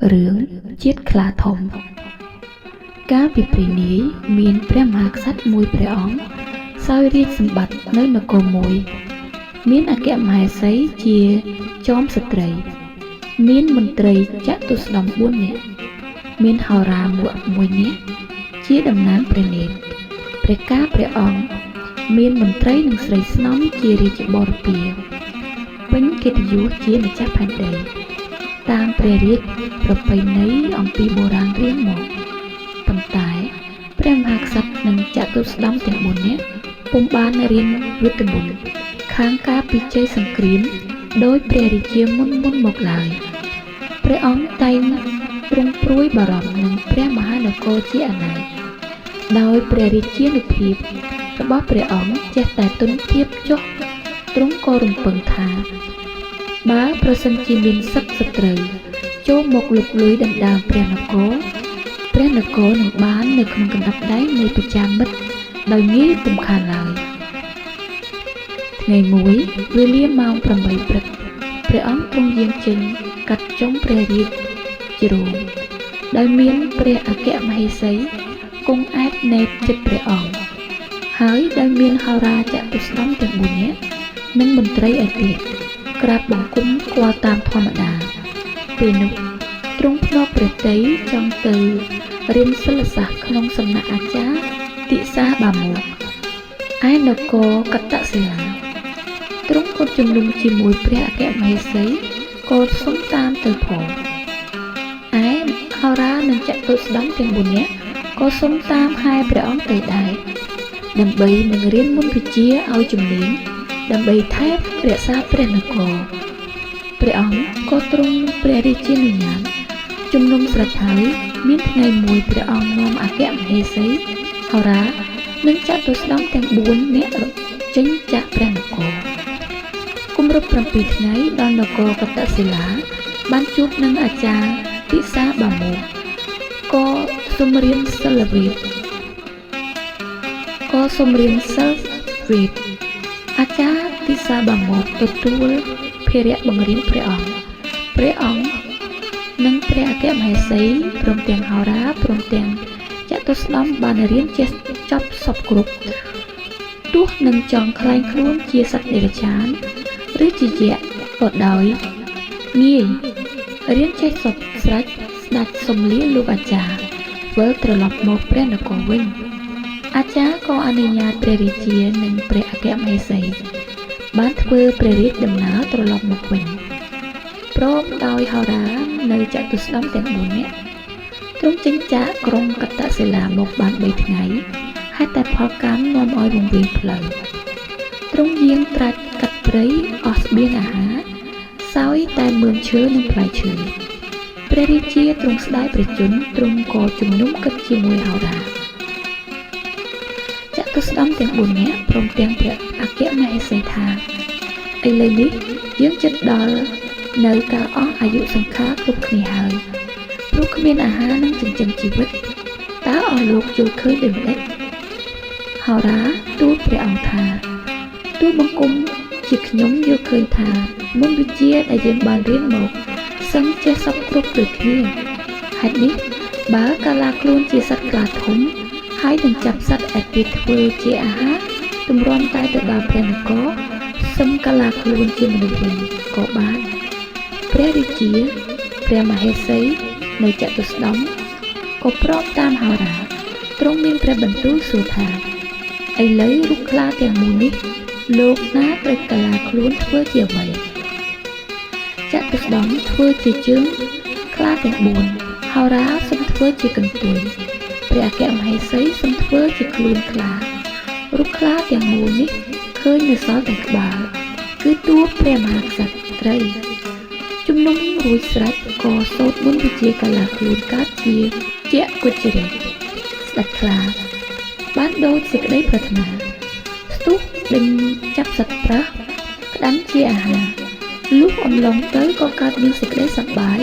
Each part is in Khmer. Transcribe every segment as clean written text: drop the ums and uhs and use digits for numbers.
រឿងជាតិខ្លាធំកាលពីព្រេងនាយមានព្រះមហាក្សត្រមួយព្រះអង្គសោយរាជសម្បត្តិនៅនគរមួយមានអគ្គមហេសីជាចោមស្ត្រីមានមន្ត្រីចតុស្ដម្ភ4នាក់មានហោរាមួក1នាក់ជាតំណាងព្រះនេត្រព្រះការព្រះអង្គមានមន្ត្រីនិងស្រីស្នំជារាជបរិពារពេញកិត្តិយសជាម្ចាស់ផែនដីតាមព្រះរាជប្រពៃណីអំពីបុរាណរៀងមកប៉ុន្តែព្រះមហាក្សត្រនិងចតុស្ដម្ភទាំង4នាក់ពុំបានរៀនវិទ្យាមន្តខាងការពិជ័យសង្គ្រាមដោយព្រះរាជាមុនមកឡើយព្រះអង្គតែងទ្រង់ព្រួយបារម្ភនឹងព្រះមហានគរជាអនេកដោយព្រះរាជានុភាពរបស់ព្រះអង្គចេះតែទន់ភាពចុះទ្រង់ក៏រំពឹងថាបើប្រសិនជាមានសឹកសត្រូវចូលមកលុកលុយដណ្ដើមព្រះនគរនឹងបាននៅក្នុងកណ្ដាប់ដៃនៃប្រជាមិត្តដោយងាយពុំខានឡើយថ្ងៃមួយវេលាម៉ោង8ព្រឹកព្រះអង្គទ្រង់យាងចេញកាត់ចុងព្រះរាជជ្រោងដោយមានព្រះអគ្គមហេសីគង់ឯកណែតចិត្តព្រះអង្គហើយដោយមានហោរាចតុស្ដម្ភទាំង4នាក់និងមន្ត្រីឯទៀតក្រាបបង្គំគាល់តាមធម្មតាពេលនោះទ្រង់ភ្នាល់ព្រះតីចង់ទៅរៀនសិលសាស្ត្រក្នុងសំណាក់អាចារ្យទិសាបាមុខឯនគរកតសិលាទ្រង់ក៏ជំនុំជាមួយព្រះអគ្គមហេសីក៏សុំតាមទៅផងឯហោរានិងចតុស្ដម្ភទាំង4នាក់ក៏សុំតាមហែព្រះអង្គទៅដែរដើម្បីនឹងរៀនមន្តវិជ្ជាឲ្យជំនាញដើម្បីថែរក្សាព្រះនគរព្រះអង្គក៏ទ្រង់ព្រះរាជានុញ្ញាតជំនុំស្រេចហើយមានថ្ងៃមួយព្រះអង្គនាំអគ្គមហេសីហោរានិងចតុស្ដម្ភទាំង4នាក់ចេញចាក់ព្រះនគរគម្រប់7ថ្ងៃដល់នគរកតសិលាបានជួបនឹងអាចារ្យទិសាបាមុខក៏សូមរៀនសិលវេទអាចារ្យទិសាបាមុខទទួលភារៈបង្រៀនព្រះអង្គនិងព្រះអគ្គមហេសីព្រមទាំងហោរាព្រមទាំងចតុស្ដម្ភបានរៀនចេះចប់សពគ្រប់ទោះនឹងចង់ខ្លែងខ្លួនជាសត្វដេរឆានឬជាយក្សក៏ដោយងាយរៀនចេះសពស្រេចស្ដេចសំលាលោកអាចារ្យវិលត្រឡប់មកព្រះនគរវិញអាចារ្យក៏អនុញ្ញាតព្រះរាជានិងព្រះអគ្គមហេសីបានធ្វើព្រះរាជដំណើរត្រឡប់មកវិញព្រមដោយហោរានៅចតុស្ដម្ភទាំង4នាក់ទ្រង់ចេញចាកក្រុងកតសិលាមកបាន3ថ្ងៃហេតុតែផលកម្មនាំឲ្យវង្វេងផ្លូវទ្រង់យាងត្រាច់កាត់ព្រៃអស់ស្បៀងអាហារសោយតែមើមឈើនិងផ្លែឈើព្រះរាជាទ្រង់ស្ដាយព្រះជន្មទ្រង់ក៏ជំនុំគិតជាមួយហោរាចតុស្ដម្ភទាំង4នាក់ព្រមទាំងព្រះអគ្គមហេសីថាឥឡូវនេះយើងជិតដល់នៅការអស់អាយុសង្ខារគ្រប់គ្នាហើយព្រោះគ្មានអាហារនិងចិញ្ចឹមជីវិតតើអស់លោកយល់ឃើញដូចម្ដេចហោរាទូលព្រះអង្គថាទូលបង្គំជាខ្ញុំយល់ឃើញថាមន្តវិជ្ជាដែលយើងបានរៀនមកសឹងចេះសពគ្រប់ដូចគ្នាហេតុនេះបើកាលាខ្លួនជាសត្វខ្លាធំហើយនឹងចាប់សត្វឯទៀតធ្វើជាអាហារទម្រាំតែទៅដល់ព្រះនគរសឹមកាលាខ្លួនជាមនុស្សវិញក៏បានព្រះរាជាព្រះមហេសីនៅចតុស្ដម្ភក៏ព្រមតាមហោរាទ្រង់មានព្រះបន្ទូលសួរថាឥឡូវរូបខ្លាទាំងមូលនេះលោកណាត្រូវកាលាខ្លួនធ្វើជាអ្វីចតុស្ដម្ភធ្វើជាជើងខ្លាទាំង4ហោរាសូមធ្វើជាកន្ទុយព្រះអគ្គមហេសីសូមធ្វើជាខ្លួនខ្លារូបខ្លាទាំងមូលនេះឃើញនៅសល់តែក្បាលគឺតួព្រះមហាក្សត្រីជំនុំរួចស្រេចក៏សូត្រមន្តវិជ្ជាកាលាខ្លួនកើតជាជាគុជរិស្ដេចខ្លាបានដូចសេចក្តីប្រាថ្នាស្ទុះដេញចាប់សត្វប្រើសក្តាន់ជាអាហារលុះអំឡុងទៅក៏កើតមានសេចក្តីសប្បាយ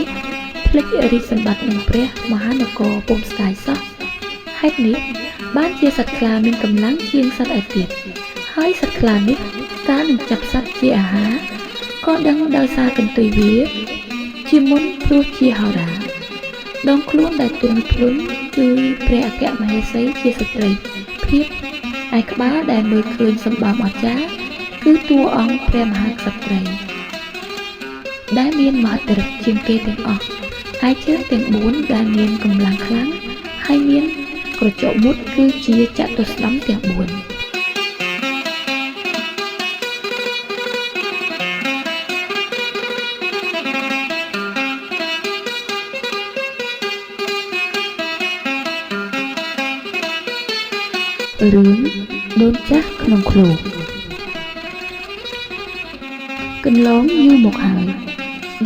ភ្លេចរាជសម្បត្តិនឹងព្រះមហានគរពុំស្ដាយសោះហេតុនេះបានជាសត្វខ្លាមានកម្លាំងជាងសត្វឯទៀតហើយសត្វខ្លានេះកាលនឹងចាប់សត្វជាអាហារក៏ដឹងដោយសារកន្ទុយវាជាមុនព្រោះជាហោរា ដងខ្លួនដែលទន់ភ្លន់គឺព្រះអគ្គមហេសីជាស្ត្រីភាពឯក្បាលដែលមើលឃើញសម្បំអស្ចារ្យគឺតួអង្គព្រះមហាក្សត្រីដែលមានមហិទ្ធិឫទ្ធិជាងគេទាំងអស់ឯជើងទាំង4ដែលមានកម្លាំងខ្លាំងហើយមានក្រចកមុតគឺជាចតុស្ដម្ភទាំង4រឿងដូនចាស់ក្នុងឃ្លោកកន្លងយូរមកហើយ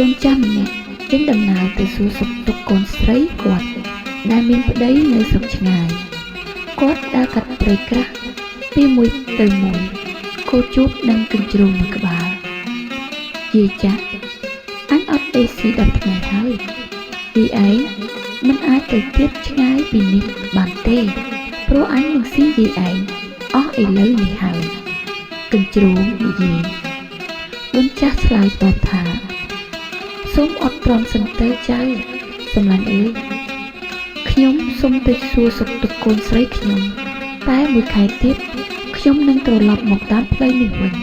ដូនចាស់ម្នាក់ចេញដំណើរទៅសួរសុខទុក្ខកូនស្រីគាត់ដែលមានប្តីនៅស្រុកឆ្ងាយគាត់ដើរកាត់ព្រៃក្រាស់ពីមួយទៅមួយក៏ជួបនឹងកញ្ជ្រោងមួយក្បាលយាយចាស់អញអត់អេស៊ី10ថ្ងៃហើយពីឯងមិនអាចទៅទៀតឆ្ងាយពីនេះបានទេព្រោះអញនឹងស៊ីយាយឯងអស់ឥឡូវនេះហើយកញ្ជ្រោងនិយាយដូនចាស់ឆ្លើយតបថាសូមអត់ទ្រាំសិនទៅចៅសម្លាញ់អើយខ្ញុំសូមទៅសួរសុខទុក្ខកូនស្រីខ្ញុំតែមួយខែទៀតខ្ញុំនឹងត្រឡប់មកតាមផ្លូវនេះវិញ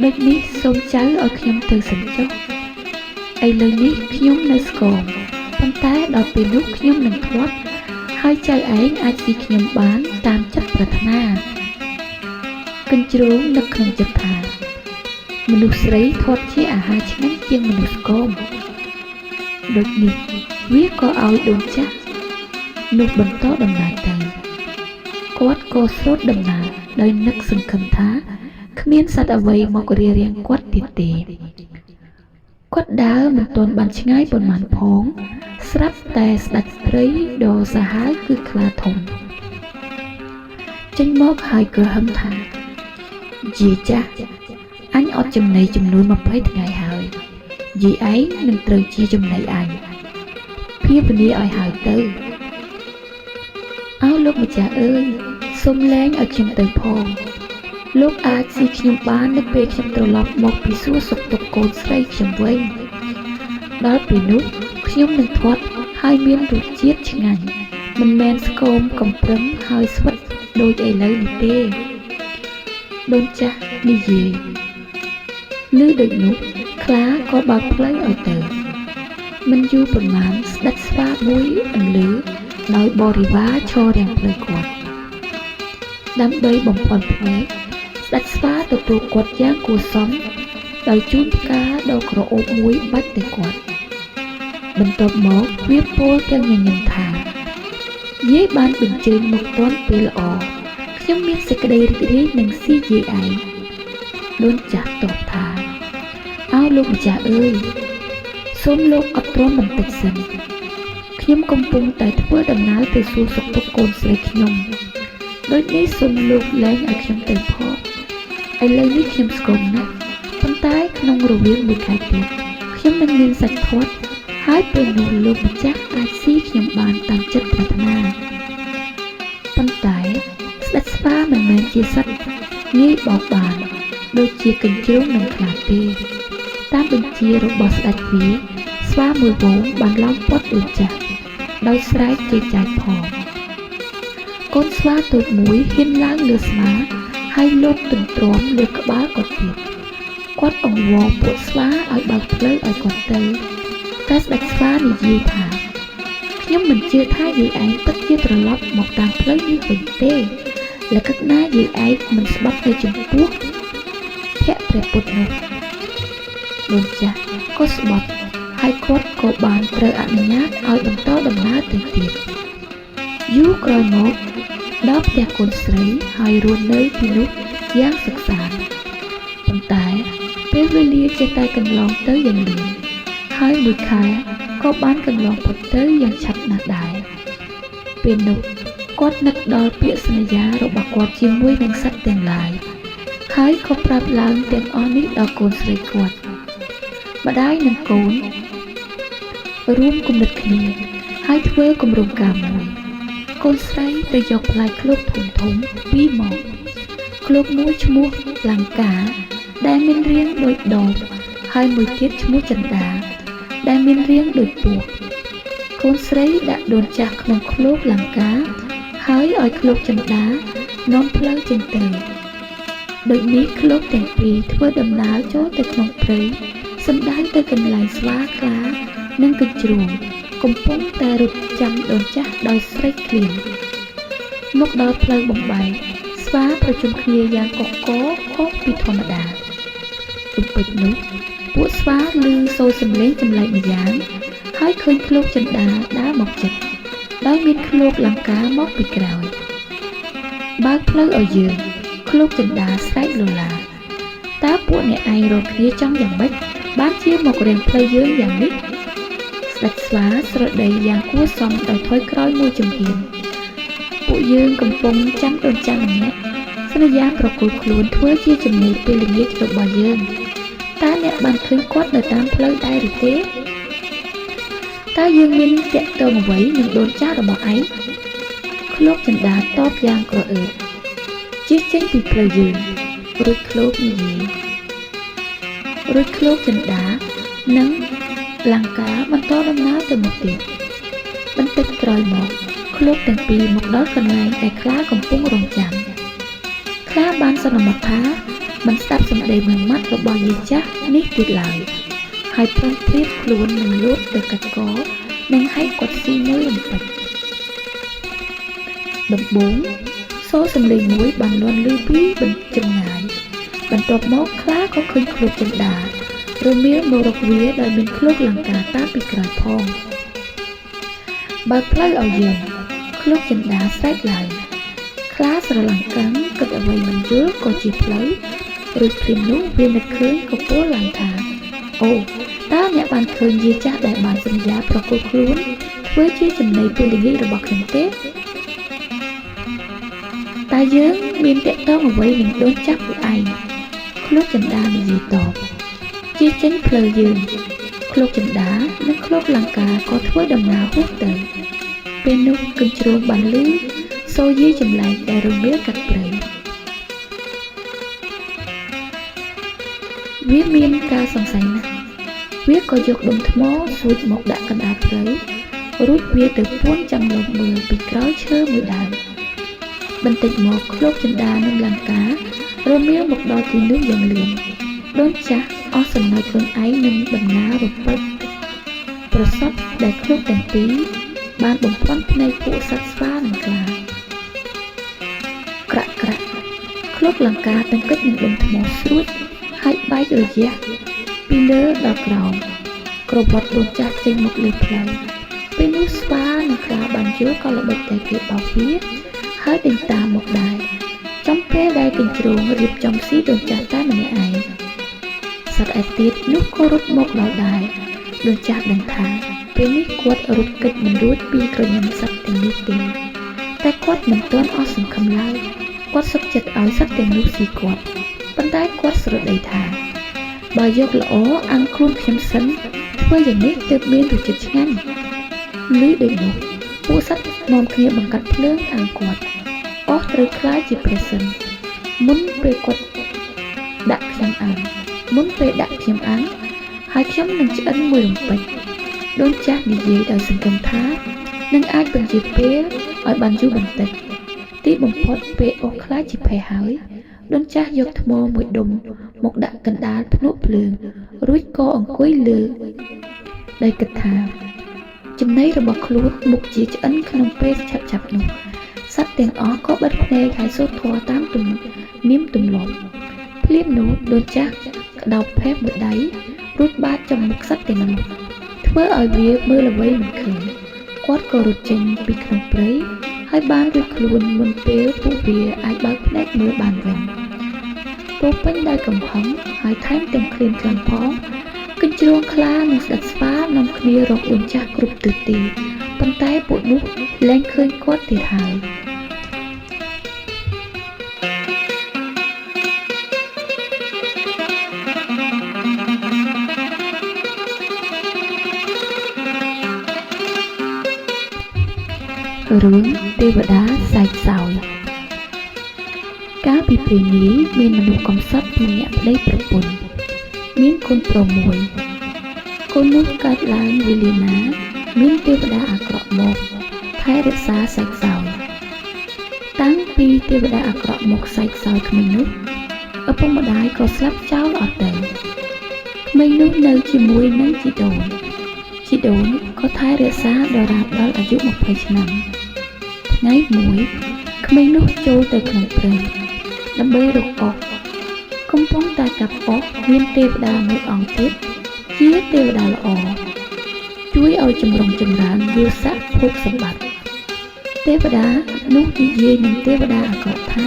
ដូចនេះសូមចៅឲ្យខ្ញុំទៅសិនចុះឥឡូវនេះខ្ញុំនៅស្គមប៉ុន្តែដល់ពេលនោះខ្ញុំនឹងធាត់ហើយចៅឯងអាចស៊ីខ្ញុំបានតាមចិត្តប្រាថ្នាកញ្ជ្រោងនឹកក្នុងចិត្តថាមនុស្សស្រីធាត់ជាអាហារឆ្ងាញ់ជាងមនុស្សស្គមដូចនេះវាក៏ឲ្យដូនចាស់នោះបន្តដំណើរទៅគាត់ក៏ស្រូតដំណើរដោយនឹកសង្ឃឹមថាគ្មានសត្វអ្វីមករារាំងគាត់ទៀតទេគាត់ដើរមិនទាន់បានឆ្ងាយប៉ុន្មានផងស្រាប់តែស្ដេចស្រីដ៏សាហាវគឺខ្លាធំចេញមកហើយក៏ហឹមថាយាយចាស់អញអត់ចំណីចំនួន20ថ្ងៃហើយយាយឯងនឹងត្រូវជាចំណីអញភាវនាឲ្យហើយទៅអើលោកម្ចាស់អើយសូមលែងឲ្យខ្ញុំទៅផងលោកអាចស៊ីខ្ញុំបាននៅពេលខ្ញុំត្រឡប់មកពីសួរសុខទុក្ខកូនស្រីខ្ញុំវិញដល់ពេលនោះខ្ញុំនឹងធាត់ហើយមានរសជាតិឆ្ងាញ់មិនមែនស្គមកំប្រឹងហើយស្វិតដូចឥឡូវនេះទេដូនចាស់និយាយឮដូចនោះខ្លាក៏បើកផ្លូវឲ្យទៅមិនយូរប៉ុន្មានស្ដេចស្វាមួយអន្លើដោយបរិវារឈររាំងផ្លូវគាត់ដើម្បីបំផន់ភ្នែកស្ដេចស្វាទទួលគាត់យ៉ាងគួរសមដោយជូនផ្កាដ៏ក្រអូបមួយបាច់ទៅគាត់បន្ទាប់មកវាពោលទាំងញញឹមថាយាយបានបញ្ជើញមកទាន់ពេលល្អខ្ញុំមានសេចក្តីរីករាយនឹងស៊ីយាយឯងដូនចាស់តបថាអើលោកម្ចាស់អើយសូមលោកអត់ទ្រាំបន្តិចសិនខ្ញុំកំពុងតែធ្វើដំណើរទៅសួរសុខទុក្ខកូនស្រីខ្ញុំដូចនេះសូមលោកលែងឲ្យខ្ញុំទៅផងឥឡូវនេះខ្ញុំស្គមណាស់ប៉ុន្តែក្នុងរវាងមួយខែទៀតខ្ញុំនឹងមានសាច់ធាត់ហើយពេលនោះលោកម្ចាស់អាចស៊ីខ្ញុំបានតាមចិត្តប្រាថ្នាប៉ុន្តែស្ដេចស្វាមិនមែនជាសត្វងាយបោកបានដូចជាកញ្ជ្រោងនឹងខ្លាទេតាមបញ្ជារបស់ស្ដេចវាស្វាមួយវងបានឡោមព័ទ្ធដូនចាស់ដោយស្រែកជេរចាយផងកូនស្វាតូចមួយហ៊ានឡើងលើស្មាហើយលោតទន្ទ្រាំលើក្បាលគាត់ទៀតគាត់អង្វរពួកស្វាឲ្យបើកផ្លូវឲ្យគាត់ទៅតែស្ដេចស្វានិយាយថាខ្ញុំមិនជឿថាយាយឯងពិតជាត្រឡប់មកតាមផ្លូវនេះវិញទេលក្ខណៈយាយឯងមិនស្បត់នៅចំពោះភ័ក្រព្រះពុទ្ធនោះដូនចាស់ក៏ស្បត់ហើយគាត់ក៏បានត្រូវអនុញ្ញាតឲ្យបន្តដំណើរទៅទៀតយូរក្រោយមកដល់ផ្ទះកូនស្រីហើយរស់នៅទីនោះយ៉ាងសុខសាន្តប៉ុន្តែពេលវេលាចេះតែកន្លងទៅយ៉ាងលឿនហើយមួយខែក៏បានកន្លងផុតទៅយ៉ាងឆាប់ណាស់ដែរពេលនោះគាត់នឹកដល់ពាក្យសន្យារបស់គាត់ជាមួយនឹងសត្វទាំងឡាយហើយក៏ប្រាប់ឡើងទាំងអស់នេះដល់កូនស្រីគាត់ម្ដាយនិងកូនរួមគំនិតគ្នាហើយធ្វើគម្រោងការមួយកូនស្រីទៅយកផ្លែឃ្លោកធំធំពីរមកឃ្លោកមួយឈ្មោះលង្កាដែលមានរាងដូចដបហើយមួយទៀតឈ្មោះចន្ទាដែលមានរាងដូចពស់ កូនស្រីដាក់ដូនចាស់ក្នុងឃ្លោកលង្កាហើយឲ្យឃ្លោកចិន្តានាំផ្លូវចេញទៅដូចនេះឃ្លោកទាំងពីរធ្វើដំណើរចូលទៅក្នុងព្រៃសំដៅទៅកន្លែងស្វាខ្លានិងកញ្ជ្រោងកំពុងតែរត់ចាំដូនចាស់ដោយស្រែកឃ្លានមកដល់ផ្លូវបំបែកស្វាប្រជុំគ្នាយ៉ាងកកកខុសពីធម្មតាទំពេចនោះពួកស្វាឮសូរសំឡេងចម្លែកម្យ៉ាងហើយឃើញឃ្លោកចិន្តាដើរមកជិតដោយមានឃ្លោកលង្កាមកពីក្រោយបើកផ្លូវឲ្យយើងឃ្លោកចិន្តាស្រែកលឡាតើពួកអ្នកឯងរកគ្នាចង់យ៉ាងម៉េចបានជាមករាំងផ្លូវយើងយ៉ាងនេះស្ដេចស្វាស្រដីយ៉ាងគួរសមដោយថយក្រោយមួយជំហានពួកយើងកំពុងចាំដូនចាស់ម្នាក់សន្យាប្រគល់ខ្លួនធ្វើជាចំណីពេលល្ងាចរបស់យើងតើអ្នកបានឃើញគាត់នៅតាមផ្លូវដែរឬទេតើយើងមានពាក់ទងអ្វីនឹងដូនចាស់របស់ឯងឃ្លោកចិន្តាតបយ៉ាងក្រអឺតជិះចេញពីផ្លូវយើងរួចឃ្លោកនិយាយរួចឃ្លោកចិន្តានិងលង្កាបន្តដំណើរទៅមុខទៀតបន្តិចក្រោយមកឃ្លោកទាំងពីរមកដល់កន្លែងដែលខ្លាកំពុងរង់ចាំខ្លាបានសន្មតថាមិនស្ដាប់សម្ដីមួយម៉ាត់របស់យាយចាស់នេះទៀតឡើយហើយប្រុងព្រៀបខ្លួននឹងលូតទៅកាត់កនិងហែកគាត់ស៊ីមួយរំពេចដំបូងសូរសំឡេងមួយបានលាន់ឮពីចម្ងាយបន្ទាប់មកខ្លាក៏ឃើញឃ្លោកចិន្តារមៀលមករកវាដោយមានឃ្លោកលង្កាតាមពីក្រោយផងបើផ្លូវឲ្យយើងឃ្លោកចិន្តាស្រែកឡើងខ្លាស្រឡំកាំងគិតអ្វីមិនយល់ក៏ជាផ្លូវឬព្រាមនោះវានឹកឃើញក៏ពោលឡើងថាអូតើអ្នកបានឃើញយាយចាស់ដែលបានសន្យាប្រគល់ខ្លួនធ្វើជាចំណីពេលល្ងាចរបស់ខ្ញុំទេតើយើងមានពាក់ទងអ្វីនឹងដូនចាស់ពួកឯងឃ្លោកចិន្តានិយាយតបជិះចេញផ្លូវយើងឃ្លោកចិន្តានិងឃ្លោកលង្កាក៏ធ្វើដំណើរហួសទៅពេលនោះកញ្ជ្រោងបានឮសូរយាយចម្លែកដែលរមៀលកាត់ព្រៃវាមានការសង្ស័យណាស់វាក៏យកដុំថ្មសួចមកដាក់កណ្ដាលផ្លូវរួចវាទៅពួនចាំលបមើលពីក្រោយឈើមួយដើមបន្តិចមកឃ្លោកចិន្តានិងលង្ការមៀលមកដល់ទីនោះយ៉ាងលឿនដូនចាស់អស់សំណើចខ្លួនឯងនឹងដំណើររពិតប្រសពដែលឃ្លោកទាំងពីរបានបំភាន់ភ្នែកពួកសត្វស្វានិងខ្លាក្រាក់ក្រាក់ឃ្លោកលង្កាទង្គិចនឹងដុំថ្មស្រួចហើយបែករយៈពីលើដល់ក្រោមក្របត់ដូនចាស់ចេញមកលើផ្លូវពេលនោះស្វានិងខ្លាបានយល់ក៏ល្បិចតែគេបោកវាហើយដេញតាមមកដែរចំពេលដែលកញ្ជ្រោងរៀបចំស៊ីដូនចាស់តែម្នាក់ឯងសត្វឯទៀតនោះក៏រត់មកដល់ដែរដូនចាស់ដឹងថាពេលនេះគាត់រត់គេចមិនរួចពីក្រញ៉ាំសត្វទាំងនេះទេតែគាត់មិនទាន់អស់សង្ឃឹមឡើយគាត់សុខចិត្តឲ្យសត្វទាំងនោះស៊ីគាត់ប៉ុន្តែគាត់ស្រដីថាបើយកល្អអាំងខ្លួនខ្ញុំសិនធ្វើយ៉ាងនេះទើបមានរសជាតិឆ្ងាញ់ឮដូចនោះពួកសត្វនាំគ្នាបង្កាត់ភ្លើងអាំងគាត់អស់ត្រូវខ្លាចជាព្រះសិនមុនពេលគាត់ដាក់ខ្ញុំអាំងមុនពេលដាក់ខ្ញុំអាំងហើយខ្ញុំនឹងឆ្អិនមួយរំពេចដូនចាស់និយាយដោយសង្ឃឹមថានឹងអាចបញ្ជាពេលឲ្យបានយូរបន្តិចទីបំផុតពេលអស់ខ្លាចជាភ័យហើយដូនចាស់យកថ្មមួយដុំមកដាក់កណ្ដាលភ្នក់ភ្លើងរួចក៏អង្គុយលើដោយគិតថាចំណីរបស់ខ្លួនមុខជាឆ្អិនក្នុងពេលឆាប់ៗនោះសត្វទាំងអស់ក៏បិទភ្នែកហើយសូត្រធម៌តាមនាមទម្លាប់ភ្លាមនោះដូនចាស់ក្តោបផេះមួយដៃរួចបាចចំមុខសត្វទាំងនោះធ្វើឲ្យវាមើលអ្វីមិនឃើញគាត់ក៏រត់ចេញពីក្នុងព្រៃហើយបានរួចខ្លួនមុនពេលពួកវាអាចបើកភ្នែកមើលបានវិញពោពេញដោយកំហឹងហើយថែមទាំងឃ្លានខ្លាំងផងកញ្ជ្រោងខ្លានិងស្ដេចស្វានាំគ្នារកដូនចាស់គ្រប់ទិសទីប៉ុន្តែពួកនោះលែងឃើញគាត់ទៀតហើយរឿងទេវតាសែកសោយកាលពីព្រេងនាយមានមនុស្សកំសត់ម្នាក់ប្តីប្រពន្ធមានកូនប្រុសមួយកូននោះកើតឡើងវេលាណា មានទេវតាអាក្រក់មកថែរក្សាសាច់សោយតាំងពីទេវតាអាក្រក់មកសាច់សោយក្មេងនោះឪពុកម្ដាយក៏ស្លាប់ចោលអស់ទៅក្មេងនោះនៅជាមួយនឹងជីដូនក៏ថែរក្សាដរាបដល់អាយុ20ឆ្នាំថ្ងៃមួយក្មេងនោះចូលទៅក្នុងព្រៃដើម្បីរកអុកកំពុងតែកាប់អុកមានទេវតាមួយអង្គទៀតជាទេវតាល្អជួយឲ្យចម្រុងចម្រើនវាស័កភោគសម្បត្តិទេវតានោះនិយាយនឹងទេវតាអាក្រក់ថា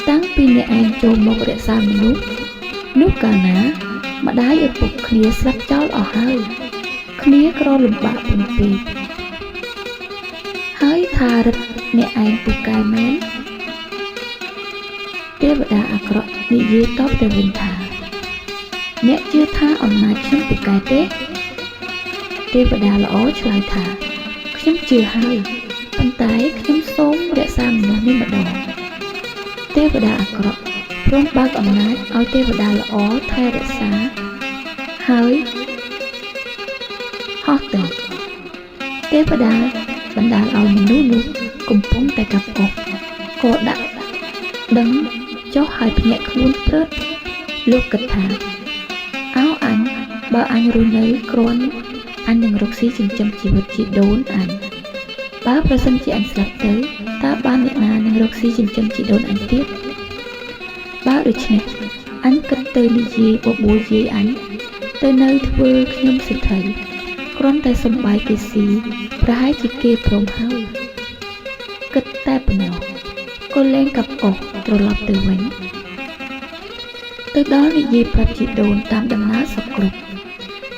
តាំងពីអ្នកឯងចូលមករក្សាមនុស្សនោះកាលណាម្ដាយឪពុកគ្នាស្លាប់ចោលអស់ហើយគ្នាក្រលំបាកពេញពេកហើយថារឹតអ្នកឯងពូកែមែនទេវតាអាក្រក់និយាយតបទៅវិញថាអ្នកជឿថាអំណាចខ្ញុំពូកែទេទេវតាល្អឆ្លើយថាខ្ញុំជឿហើយប៉ុន្តែខ្ញុំសូមរក្សាមនុស្សនេះម្ដងទេវតាអាក្រក់ព្រមបើកអំណាចឲ្យទេវតាល្អថែរក្សាហើយហោះទៅទេវតាបណ្ដាលឲ្យមនុស្សនោះកំពុងតែកាប់អុកក៏ដាក់ដឹងចុះហើយភ្ញាក់ខ្លួនព្រឹតលោកគិតថាអោអញបើអញរស់នៅគ្រាន់អញនឹងរកស៊ីចិញ្ចឹមជីវិតជីដូនអញបើប្រសិនជាអញស្លាប់ទៅតើបានអ្នកណានឹងរកស៊ីចិញ្ចឹមជីដូនអញទៀតបើដូច្នេះអញគិតទៅនិយាយបបួលយាយអញទៅនៅធ្វើខ្ញុំសេដ្ឋីគ្រាន់តែសំបាយគេស៊ីប្រហែលជាគេព្រមហើយគិតតែប៉ុណ្ណោះក៏លែងកាប់អុកត្រឡប់ទៅវិញទៅដល់និយាយប្រាប់ជីដូនតាមដំណើរសពគ្រប់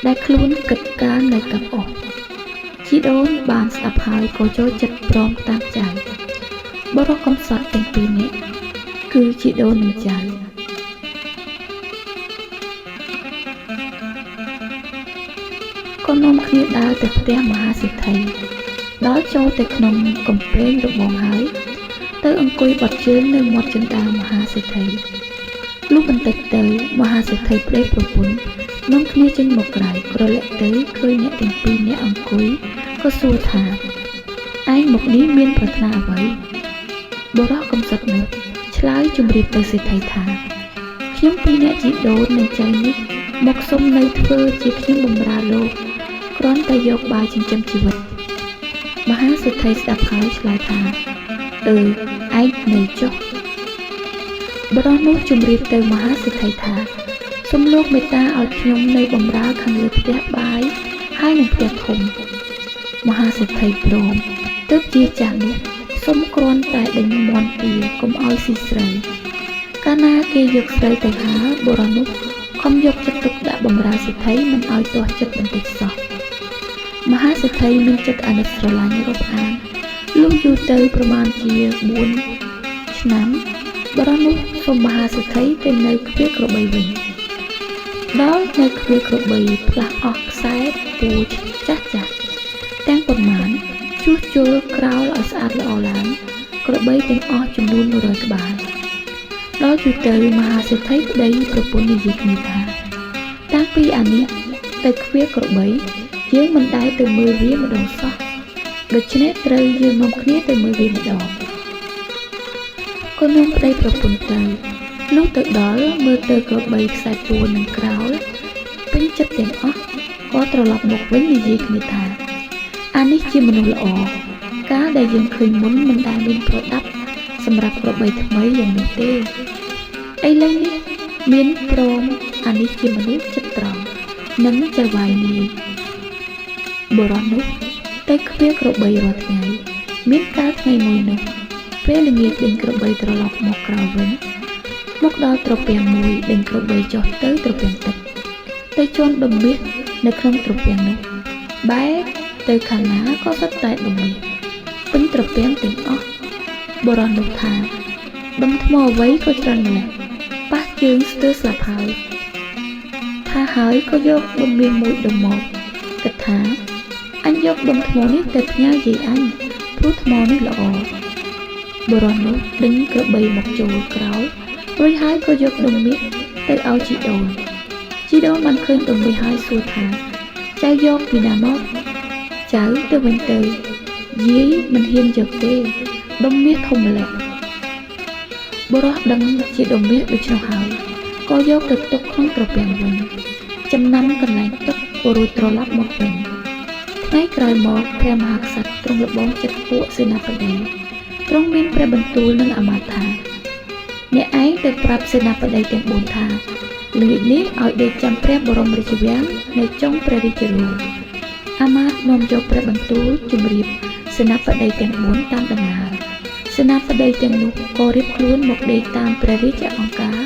ដែលខ្លួនគិតការនៅកាប់អុកជីដូនបានស្ដាប់ហើយក៏ចូលចិត្តព្រមតាមចៅបរិសុទ្ធកំសត់ទាំងពីរនាក់គឺជីដូននិងចៅក៏នាំគ្នាដើរទៅផ្ទះមហាសេដ្ឋីដល់ចូលទៅក្នុងកំពែងរបងហើយទៅអង្គុយបត់ជើងនៅមាត់ជណ្ដើរមហាសេដ្ឋីលុះបន្តិចទៅមហាសេដ្ឋីប្តីប្រពន្ធនាំគ្នាចេញមកក្រៅក្រឡេកទៅឃើញអ្នកទាំងពីរនាក់អង្គុយក៏សួរថាឯងមកនេះមានប្រាថ្នាអ្វីបុរសកំសត់នោះឆ្លើយជម្រាបទៅសេដ្ឋីថាខ្ញុំពីរនាក់ជីដូននិងចៅនេះមកសុំនៅធ្វើជាខ្ញុំបម្រើលោកគ្រាន់តែយកបាយចិញ្ចឹមជីវិតមហាសេដ្ឋីស្ដាប់ហើយឆ្លើយថាឯងនៅចុះបុរសនោះជម្រាបទៅមហាសេដ្ឋីថាសូមលោកមេត្តាឲ្យខ្ញុំនៅបម្រើខាងលើផ្ទះបាយហើយនឹងផ្ទះធំមហាសេដ្ឋីព្រមទើបជាចាស់នោះសូមគ្រាន់តែដេញមាន់ទាកុំឲ្យស៊ីស្រូវកាលណាគេយកស្រូវទៅហាលបុរសនោះខំយកចិត្តទុកដាក់បម្រើសេដ្ឋីមិនឲ្យទាស់ចិត្តបន្តិចសោះមហាសេដ្ឋីមានចិត្តអាណិតស្រឡាញ់រាប់អានលុះយូរទៅប្រមាណជា4ឆ្នាំបុរសនោះសូមមហាសេដ្ឋីទៅនៅខ្វៀលក្របីវិញដល់នៅខ្វៀលក្របីផ្លាស់អស់ខ្សែពូជចាស់ទាំងប៉ុន្មានជួសជុលក្រោលឲ្យស្អាតល្អឡើងក្របីទាំងអស់ចំនួន100ក្បាលដល់យូរទៅមហាសេដ្ឋីប្តីប្រពន្ធនិយាយគ្នាថាតាំងពីអានេះទៅខ្វៀលក្របីយើងមិនដែលទៅមើលវាម្ដងសោះដូច្នេះត្រូវយើងនាំគ្នាទៅមើលវាម្ដងក៏នាំប្តីប្រពន្ធទៅលុះទៅដល់មើលទៅក្របីខ្សែពួរនិងក្រោលពេញចិត្តទាំងអស់ក៏ត្រឡប់មកវិញនិយាយគ្នាថាអានេះជាមនុស្សល្អកាលដែលយើងឃើញមុនមិនដែលមានប្រដាប់សម្រាប់ក្របីថ្មីយ៉ាងនេះទេឥឡូវនេះមានព្រមអានេះជាមនុស្សចិត្តត្រង់និងចៅវាយនេះបុរសនោះទៅខ្វៀលក្របីរាល់ថ្ងៃមានកាលថ្ងៃមួយនោះពេលល្ងាចដេញក្របីត្រឡប់មកក្រៅវិញមកដល់ត្រពាំងមួយដេញក្របីចុះទៅត្រពាំងទឹកទៅជន់ដុំមាសនៅក្នុងត្រពាំងនោះបែរទៅខាងណាក៏សុទ្ធតែដុំមាសពេញត្រពាំងទាំងអស់បុរសនោះថាដុំថ្មអ្វីក៏ច្រើនម្ល៉េះប៉ះជើងស្ទើរស្លាប់ហើយថាហើយក៏យកដុំមាសមួយដុំមកគិតថាអញយកដុំថ្មនេះទៅផ្ញើយាយអញព្រោះថ្មនេះល្អបុរសនោះដេញក្របីមកចូលក្រោលរួចហើយក៏យកដុំមាសទៅឲ្យជីដូនបានឃើញដុំមាសហើយសួរថាចៅយកពីណាមក ចៅទៅវិញទៅយាយមិនហ៊ានយកទេដុំមាសធំម្ល៉េះបុរសដឹងជាដុំមាសដូច្នោះហើយក៏យកទៅទុកក្នុងត្រពាំងវិញចំណាំកន្លែងទុករួចត្រឡប់មកវិញថ្ងៃក្រោយមកព្រះមហាក្សត្រទ្រង់លបងចិត្តពួកសេនាបតីទ្រង់មានព្រះបន្ទូលនឹងអាមាត្យថាអ្នកឯងទៅប្រាប់សេនាបតីទាំង4ថាល្ងាចនេះឲ្យដេកចាំព្រះបរមរាជវាំងនៅចុងព្រះរាជរោងអាមាត្យនាំយកព្រះបន្ទូលជម្រាបសេនាបតីទាំង4តាមដំណើរសេនាបតីទាំងនោះក៏រៀបខ្លួនមកដេកតាមព្រះរាជអង្ការ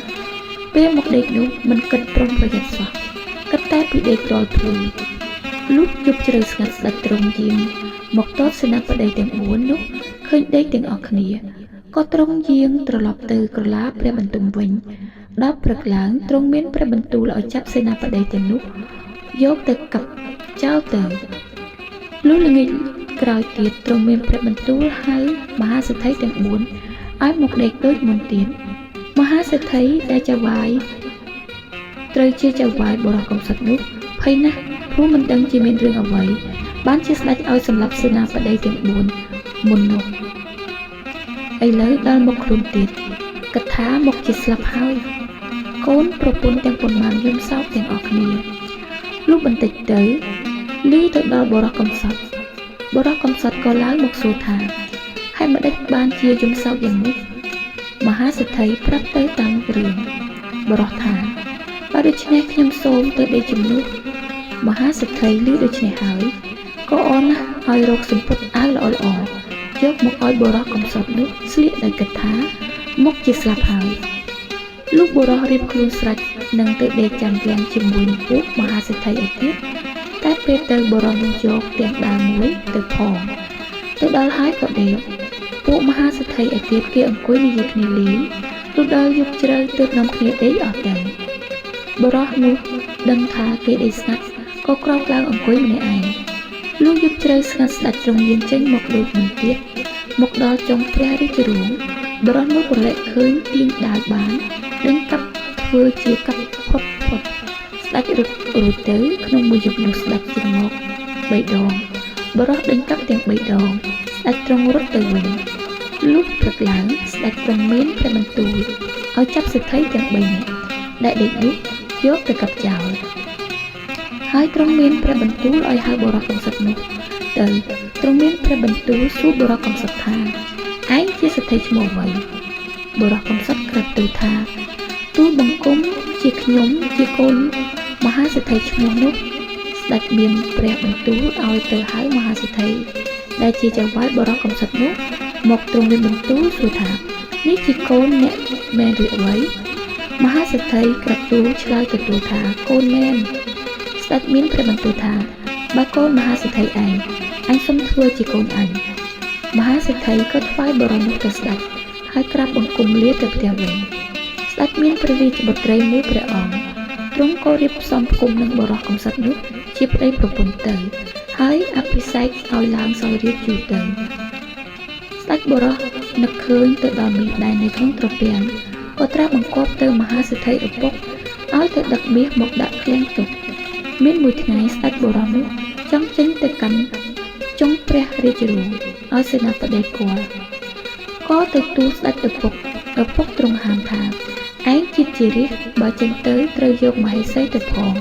ពេលមកដេកនោះមិនគិតប្រុងប្រយ័ត្នសោះគិតតែពីដេកដល់ភ្លឺលុះយប់ជ្រៅស្ងាត់ស្ដេចទ្រង់យាងមកទតសេនាបតីទាំង4នោះឃើញដេកទាំងអស់គ្នាក៏ទ្រង់យាងត្រឡប់ទៅក្រឡាព្រះបន្ទុំវិញដល់ព្រឹកឡើងទ្រង់មានព្រះបន្ទូលឲ្យចាប់សេនាបតីទាំងនោះយកទៅកាប់ចោលទៅលុះល្ងាចក្រោយទៀតទ្រង់មានព្រះបន្ទូលហៅមហាសេដ្ឋីទាំង4ឲ្យមកដេកដូចមុនទៀតមហាសេដ្ឋីដែលចៅវាយត្រូវជាចៅវាយបរិះកំសត់នោះភ័យណាស់ព្រោះមិនដឹងជាមានរឿងអ្វីបានជាស្ដេចឲ្យសម្លាប់សេនាបតីទាំង4មុននោះឥឡូវដល់មកខ្លួនទៀតគិតថាមកជាស្លាប់ហើយកូនប្រពន្ធទាំងប៉ុន្មានយំសោកទាំងអស់គ្នាលុះបន្តិចទៅឮទៅដល់បរិះកំសត់ក៏ឡើងមកសួរថាហេតុម្ដេចបានជាយំសោកយ៉ាងនេះមហាសេដ្ឋីប្រាប់ទៅតាមរឿងបរិះថាបើដូច្នេះខ្ញុំសូមទៅដេកជំនួសមហាសេដ្ឋីឮដូច្នេះហើយក៏អរណាស់ឲ្យរកសម្ពុតអាវល្អៗយកមកឲ្យបុរសកំសត់នោះស្លៀកដោយគិតថាមុខជាស្លាប់ហើយលុះបុរសរៀបខ្លួនស្រេចនឹងទៅដេកចាំវាំងជាមួយនឹងពួកមហាសេដ្ឋីឯទៀតតែពេលទៅបុរសនោះយកទាំងដាវមួយទៅផងទៅដល់ហើយក៏ដេកពួកមហាសេដ្ឋីឯទៀតគេអង្គុយនិយាយគ្នាលេងលុះដល់យប់ជ្រៅទើបនាំគ្នាដេកអស់ទៅបុរសនោះដឹងថាគេដេកស្ងាត់ក៏ក្រោកឡើងអង្គុយម្នាក់ឯងលុះយប់ជ្រៅស្ងាត់ស្ដេចទ្រង់យាងចេញមកដូចមុនទៀតមកដល់ចុងព្រះរាជរោងបុរសនោះក៏លែកឃើញទាញដាវបានដេញកាប់ធ្វើជាកាប់ផុតស្ដេចរត់រួចទៅក្នុងមួយយប់នោះស្ដេចជ្រងក3ដងបុរសដេញកាប់ទាំង3ដងស្ដេចទ្រង់រត់ទៅវិញលុះព្រឹកឡើងស្ដេចទ្រង់មានព្រះបន្ទូលឲ្យចាប់សេដ្ឋីទាំង3នាក់ដែលដេកនោះយកទៅកាប់ចោលហើយទ្រង់មានព្រះបន្ទូលឲ្យហៅបុរសកំសត់នោះទៅទ្រង់មានព្រះបន្ទូលសួរបុរសកំសត់ថាឯងជាសេដ្ឋីឈ្មោះអ្វីបុរសកំសត់ក្រាបទូលថាទូលបង្គំជាខ្ញុំជាកូនមហាសេដ្ឋីឈ្មោះនោះស្ដេចមានព្រះបន្ទូលឲ្យទៅហៅមហាសេដ្ឋីដែលជាចៅហ្វាយបុរសកំសត់នោះមកទ្រង់មានបន្ទូលសួរថានេះជាកូនអ្នកមែនឬអ្វីមហាសេដ្ឋីក្រាបទូលឆ្លើយទទួលថាកូនមែនស្ដេចមានព្រះបន្ទូលថាបើកូនមហាសេដ្ឋីឯងសូមធ្វើជាកូនអញមហាសេដ្ឋីក៏ថ្វាយបរមនោះទៅស្ដេចហើយក្រាបបង្គំលាទៅផ្ទះវិញស្ដេចមានព្រះរាជបុត្រីមួយព្រះអង្គទ្រង់ក៏រៀបផ្សំផ្គុំនឹងបរិះកំសត់នោះជាប្តីប្រពន្ធទៅហើយអភិសេកឲ្យឡើងសោយរាជយូរទៅស្ដេចបរិះនឹកឃើញទៅដល់មាសដែលនៅក្នុងត្រពាំងក៏ត្រាស់បង្គាប់ទៅមហាសេដ្ឋីឪពុកឲ្យទៅដឹកមាសមកដាក់ឃ្លាំងទុកមានមួយថ្ងៃស្ដេចបរិះនោះចង់ចេញទៅកាន់ចុងព្រះរាជរោងឲ្យសេនាបតីគាត់ក៏ទៅទូលស្ដេចឪពុកទ្រង់ហាមថាឯងជាតិជារាជបើចេញទៅត្រូវយកមហេសីទៅផង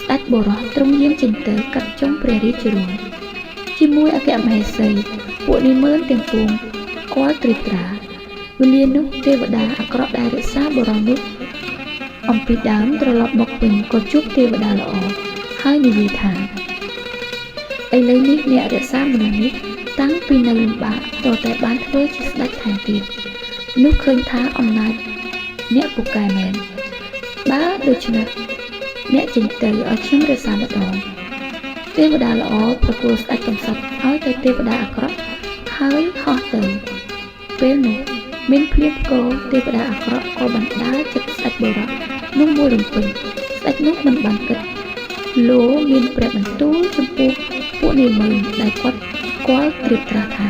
ស្ដេចបរិះទ្រង់យាងចេញទៅកាត់ចុងព្រះរាជរោងជាមួយអគ្គមហេសីពួកនាម៉ឺនទាំងពួងគាត់ត្រៀបត្រាវេលានោះទេវតាអាក្រក់ដែលរក្សាបរិះនោះអំពីដើមត្រឡប់មកវិញក៏ជួបទេវតាល្អហើយនិយាយថាឥឡូវនេះអ្នករក្សាមនុស្សនេះតាំងពីនៅលំបាកតតែបានធ្វើជាស្ដេចថែមទៀតនោះឃើញថាអំណាចអ្នកពូកែមែនបើដូច្នេះអ្នកចេញទៅឲ្យខ្ញុំរក្សាម្ដងទេវតាល្អប្រគល់ស្ដេចកំសត់ឲ្យទៅទេវតាអាក្រក់ហើយហោះទៅពេលនោះមានភ្លៀងផ្គរទេវតាអាក្រក់ក៏បណ្ដាលចិត្តស្ដេចបរិះនោះមួយរំពេញស្ដេចនោះមិនបានគិតលោមានព្រះបន្ទូលចំពោះពួកនាម៉ឺនដែលគាត់ស្គាល់ត្រៀបត្រាថា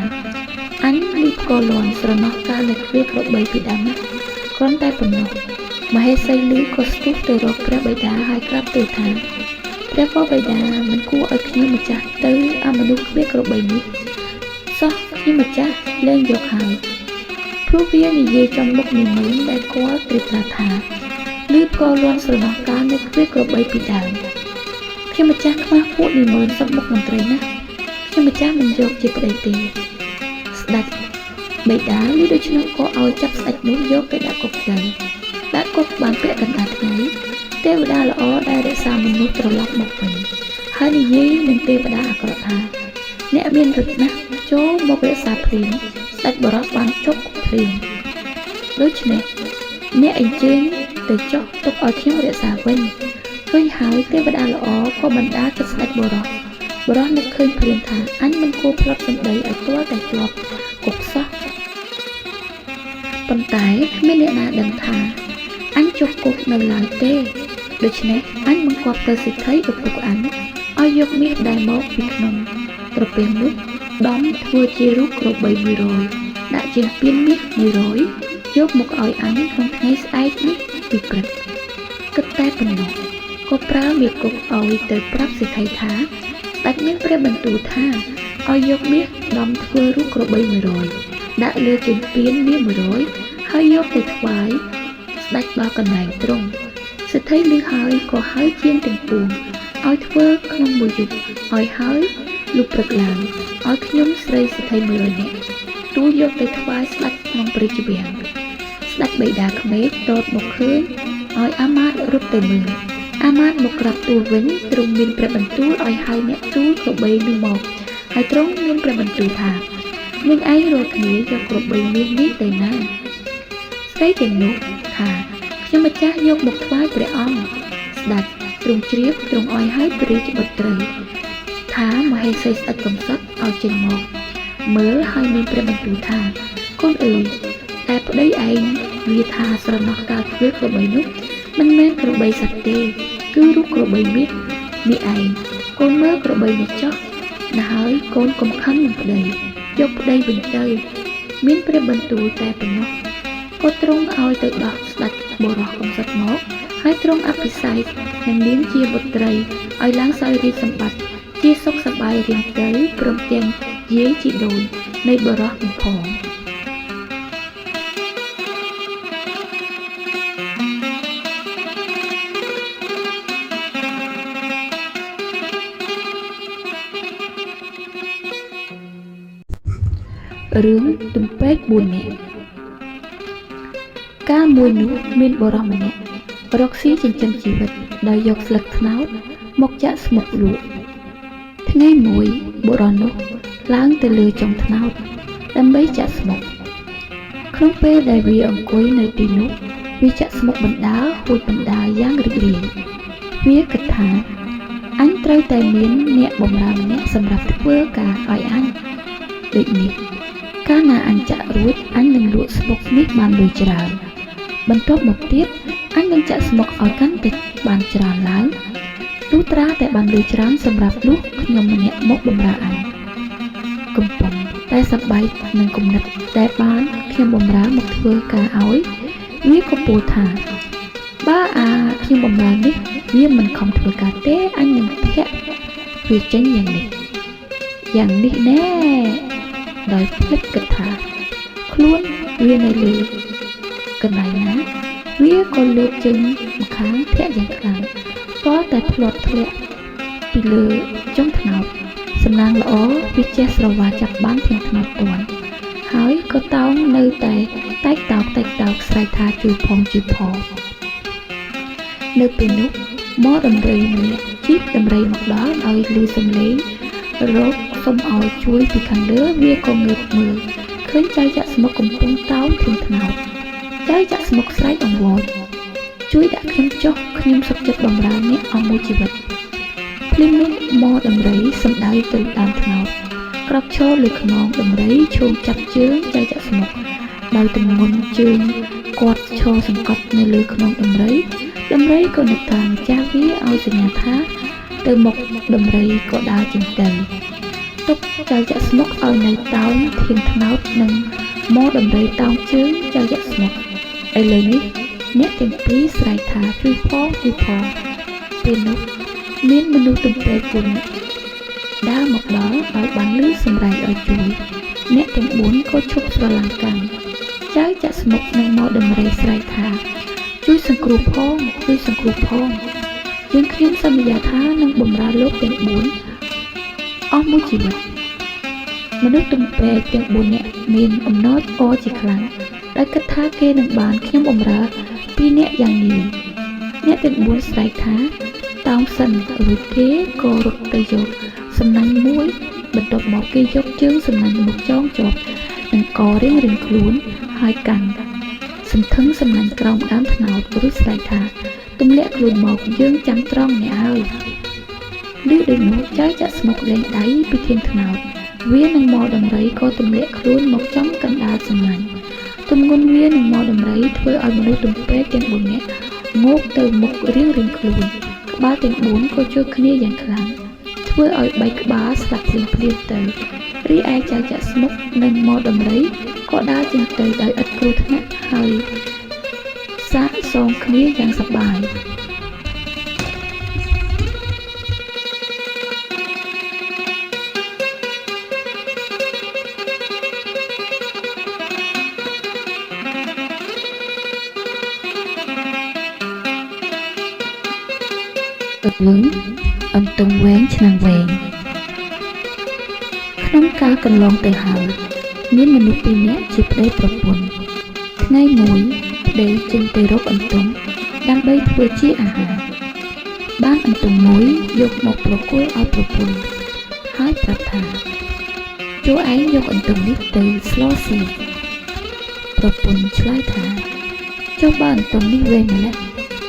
អញលីផ្គរលាន់ស្រណោះកាលនៅទ្វារក្របីពីដើមណាគ្រាន់តែប៉ុណ្ណោះមហេសីលឺក៏ស្ទុះទៅរកព្រះបិតាហើយក្រាបទូលថា ព្រះបបិតាមិនគួរឲ្យខ្ញុំម្ចាស់ទៅអមនុស្សគ្មានក្របីនេះសោះខ្ញុំម្ចាស់លែងយកហើយព្រោះវានិយាយចំមុខនាងដែលគាត់ត្រៀបប្រាថាលឺក៏លន់ស្រណោះកាលនៅគ្មានក្របីពីដើមខ្ញុំម្ចាស់ខ្មាស់ពួកនាងសឹកមុខមន្ត្រីណាខ្ញុំម្ចាស់មិនយកជាប្តីទេស្ដេចបិតាឮដូច្នោះក៏ឲ្យចាប់ស្ដេចនោះយកទៅដាក់គុកទៅដាក់គុកបានពាក់កណ្ដាលថ្ងៃទេវតាល្អដែលរក្សាមនុស្សត្រឡប់មកវិញហើយនិយាយនឹងទេវតាអាក្រក់ថាអ្នកមានឫទ្ធិណាស់ចូលមករក្សាភ្លាមស្ដេចបរោះបានចុកភ្លាមដូច្នេះអ្នកអញ្ជើញទៅចុះទុកឲ្យខ្ញុំរក្សាវិញឃើញហើយទេវតាល្អក៏បណ្ដាចិត្តស្ដេចបរោះនឹកឃើញភ្លាមថាអញមិនគួរផ្លត់សម្ដីឲ្យទាល់តែជាប់គុកសោះប៉ុន្តែគ្មានអ្នកណាដឹងថាអញចុះគុកនៅឡើយទេដូច្នេះអញបង្គាប់ទៅសិទ្ធិឪពុកអញឲ្យយកមាសដែលមកពីក្នុងត្រពាំងនោះដំធ្វើជារូបក្របី100ដាក់ជាពានមាស100យកមកឲ្យអញក្នុងថ្ងៃស្អែកនេះពីព្រឹកគិតតែប៉ុណ្ណោះក៏ប្រើមាសគុកឲ្យទៅប្រាប់សិទ្ធិថាស្ដេចមានព្រះបន្ទូលថាឲ្យយកមាសដំធ្វើរូបក្របី100ដាក់លើជើងពានមាស100ហើយយកទៅថ្វាយស្ដេចដល់កន្លែងទ្រង់សិទ្ធិឮហើយក៏ហៅជាងទាំងពួងឲ្យធ្វើក្នុងមួយយប់ឲ្យហើយលុបព្រឹកឡើងឲ្យខ្ញុំស្រីសិទ្ធិ100នាក់ទូលយកទៅថ្វាយស្ដេចក្នុងព្រះរាជវាំងស្ដេចបិតាក្មេកទតមកឃើញឲ្យអាមាត្យរត់ទៅមើលអាមាត្យមកក្រាបទូលវិញទ្រង់មានព្រះបន្ទូលឲ្យហៅអ្នកទូលក្របីនោះមកហើយទ្រង់មានព្រះបន្ទូលថានឹងឯងរាល់គ្នាយកក្របីមាសនេះទៅណាស្រីទាំងនោះថាខ្ញុំម្ចាស់យកមកថ្វាយព្រះអង្គស្ដេចទ្រង់ជ្រាបទ្រង់ឲ្យហើយព្រះរាជបុត្រីថាមហេសីស្ដេចកំសត់ឲ្យចេញមកមើលហើយមានព្រះបន្ទូលថាកូនអើយតែប្តីឯងវាថាស្រណោះកាលធ្វើក្របីនោះមិនមែនក្របីសត្វទេគឺរូបក្របីមាសនេះឯងកូនមើលក្របីនេះចុះណាហើយកូនកុំខឹងនឹងប្តីយកប្តីវិញទៅមានព្រះបន្ទូលតែប៉ុណ្ណោះក៏ទ្រង់ឲ្យទៅដោះស្ដេចបរោះកំសត់មកហើយទ្រង់អភិសេកនឹងនាងជាបុត្រីឲ្យឡើងសោយរាជសម្បត្តិជាសុខសប្បាយរៀងទៅព្រមទាំងយាយជីដូននៃបរោះនឹងផងរឿងទំពែក4នាក់កាលមួយនោះមានបុរសម្នាក់រកស៊ីចិញ្ចឹមជីវិតដោយយកស្លឹកត្នោតមកចាក់ស្មុកលក់ថ្ងៃមួយបុរសនោះឡើងទៅលើចុងត្នោតដើម្បីចាក់ស្មុកក្នុងពេលដែលវាអង្គុយនៅទីនោះវាចាក់ស្មុកបណ្ដាលហួចបណ្ដាលយ៉ាងរីករាយវាគិតថាអញត្រូវតែមានអ្នកបម្រើម្នាក់សម្រាប់ធ្វើការឲ្យអញដូចនេះកាលណាអញចាក់រួចអញនឹងលក់ស្មុកនេះបានលុយច្រើនបន្ទាប់មកទៀតអញនឹងចាក់ស្មុកឲ្យកាន់តែបានច្រើនឡើងលុះត្រាតែបានលុយច្រើនសម្រាប់លុះខ្ញុំម្នាក់មកបម្រើអញកំពុងតែសប្បាយនឹងគំនិតតែបានខ្ញុំបម្រើមកធ្វើការឲ្យវាក៏ពោលថាបើខ្ញុំបម្រើនេះវាមិនខំធ្វើការទេអញនឹងធាក់វាចេញយ៉ាងនេះណែដោយភ្លេចគិតថាខ្លួនវានៅលើកន្លែងណាវាក៏លើកជើងម្ខាងធាក់យ៉ាងខ្លាំងក៏តែផ្លាត់ធ្លាក់ពីលើចុងត្នោតសំណាងល្អវាចេះស្រវាចាប់បានធាងត្នោតទាន់ហើយក៏តោងនៅតែតែកតោកស្រែកថាជួយផងនៅពេលនោះមកដំរីម្នាក់ជីកដំរីមកដល់ឲ្យឮសំឡេងរកសុំឲ្យជួយពីខាងលើវាក៏ងើបមើលឃើញចៅចាក់ស្មុកកំពុងតោងធាងត្នោតចៅចាក់ស្មុកស្រែកអង្វរជួយដាក់ខ្ញុំចុះខ្ញុំសុខចិត្តបម្រើអ្នកអស់មួយជីវិតភ្លាមនោះមកដំរីសំដៅទៅដើមត្នោតក្រោកឈរលើខ្នងដំរីឈោងចាប់ជើងចៅចាក់ស្មុកដោយទម្ងន់ជើងគាត់ឈរសង្កត់នៅលើខ្នងដំរីក៏នឹកថាម្ចាស់វាឲ្យសញ្ញាថាទៅមុខដំរីក៏ដើរចេញទៅទុកចៅចាក់ស្មុកឲ្យនៅតោងធាងត្នោតនិងមកដំរីតោងជើងចៅចាក់ស្មុកឥឡូវនេះអ្នកទាំងពីរស្រែកថាជួយផងពេលនោះ មានមនុស្សទំពេរ4នាក់ដើរមកដល់ឲ្យបានលឺសម្រែកឲ្យជួយអ្នកទាំង4ក៏ឈប់ស្រឡាំងកាន់ចៅចាក់ស្មុកនឹងមកដំរីស្រែកថាជួយសង្គ្រោះផងជួយសង្គ្រោះផងយើងខ្ញុំសន្យាថានឹងបម្រើលោកទាំង4អស់មួយជីវិតមនុស្សទំពេរទាំង4នាក់មានអំណរអជាខ្លាំងដោយគិតថាគេនឹងបានខ្ញុំបម្រើ2នាក់យ៉ាងងាយអ្នកទាំង4ស្រែកថាតោងសិនរួចគេក៏រត់ទៅយកសំណាញ់មួយបន្ទាប់មកគេយកជើងសំណាញ់មកចងជាប់នឹងករៀងខ្លួនហើយកាន់សន្ធឹងសំណាញ់ក្រោមដើមត្នោតរួចស្រែកថាទម្លាក់ខ្លួនមកយើងចាំត្រង់អ្នកហើយឮដូចនោះចៅចាក់ស្មុកលែងដៃពីធាងត្នោតវានឹងមកដំរីក៏ទម្លាក់ខ្លួនមកចំកណ្ដាលសំណាញ់ទម្ងន់វានឹងមកដំរីធ្វើឲ្យមនុស្សទំពេរទាំង4នាក់ងោកទៅមុខរៀងខ្លួនក្បាលទាំង4ក៏ជួបគ្នាយ៉ាងខ្លាំងធ្វើឲ្យ3ក្បាលស្លាប់ភ្លាមទៅរីឯចៅចាក់ស្មុកនិងមកដំរីក៏ដើរចេញទៅដោយឥតគ្រោះថ្នាក់ហើយសាកសងគ្នាយ៉ាងសប្បាយរឿងអន្ទង់វែងឆ្នាំងវែងក្នុងកាលកន្លងទៅហើយមានមនុស្ស2នាក់ជាប្តីប្រពន្ធថ្ងៃមួយប្តីចេញទៅរកអន្ទង់ដើម្បីធ្វើជាអាហារបានអន្ទង់មួយយកមកប្រគល់ឲ្យប្រពន្ធហើយប្រាប់ថាចូលឯងយកអន្ទង់នេះទៅស្លស៊ីប្រពន្ធឆ្លើយថាចុះបើអន្ទង់នេះវែងម្ល៉េះ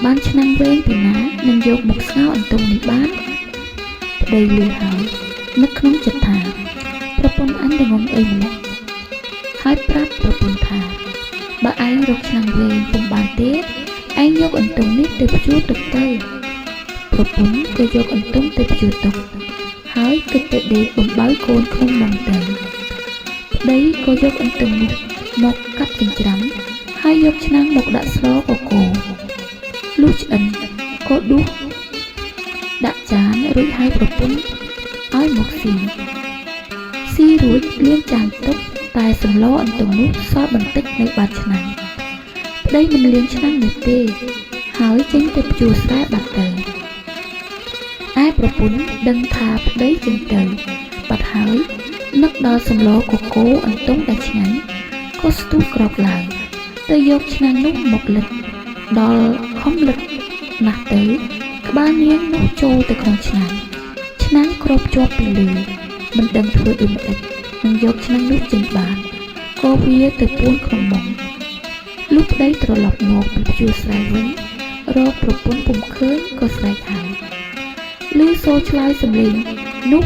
បានឆ្នាំងវែងពីណានឹងយកមកស្ងោរអន្ទង់នេះបានប្តីលឺហើយនឹកក្នុងចិត្តថាប្រពន្ធអញនឹងងអីម្ល៉េះហើយប្រាប់ប្រពន្ធថាបើឯងរកឆ្នាំងវែងពុំបានទេឯងយកអន្ទង់នេះទៅព្យួរទុកទៅប្រពន្ធក៏យកអន្ទង់ទៅព្យួរទុកហើយគិតទៅដេកបំបើកូនក្នុងមុងទៅប្តីក៏យកអន្ទង់នោះមកកាត់ចិញ្ច្រាំហើយយកឆ្នាំងមកដាក់ស្លកកូរលុះឆ្អិនក៏ដួសដាក់ចានរួចឲ្យប្រពន្ធឲ្យមកស៊ីរួចលាងចានទុកតែសម្លអន្ទង់នោះសល់បន្តិចនៅបាតឆ្នាំងប្តីមិនលាងឆ្នាំងនោះទេហើយចេញទៅព្យួរស្រែបាត់ទៅឯប្រពន្ធដឹងថាប្តីចេញទៅបាត់ហើយនឹកដល់សម្លកកូរអន្ទង់ដែលឆ្ងាញ់ក៏ស្ទុះក្រោកឡើងទៅយកឆ្នាំងនោះមកលិតដល់ខំលិតណាស់ទៅក្បាលនាងនោះចូលទៅក្នុងឆ្នាំងគ្របជាប់ពីលើមិនដឹងធ្វើដូចម្តេចនឹងយកឆ្នាំងនោះចេញបានក៏វាទៅពួនក្នុងមុងលុះប្តីត្រឡប់មកពីព្យួរស្រែវិញរកប្រពន្ធពុំឃើញក៏ស្រែកហៅឮសូរឆ្លើយសំឡេងនោះ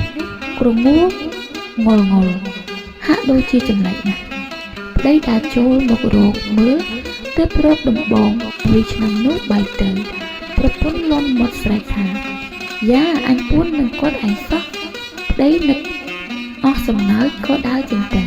ក្រងួងល់ហាក់ដូចជាចម្លែកណាស់ប្តីដើរចូលមករកមើលទើបរកដំបងវាឆ្នាំងនោះបែកទៅប្រពន្ធលន់មាត់ស្រែកថាយ៉ាអញពួននឹងគាត់ឯងសោះប្តីនឹកអស់សំណើចក៏ដើរចេញទៅ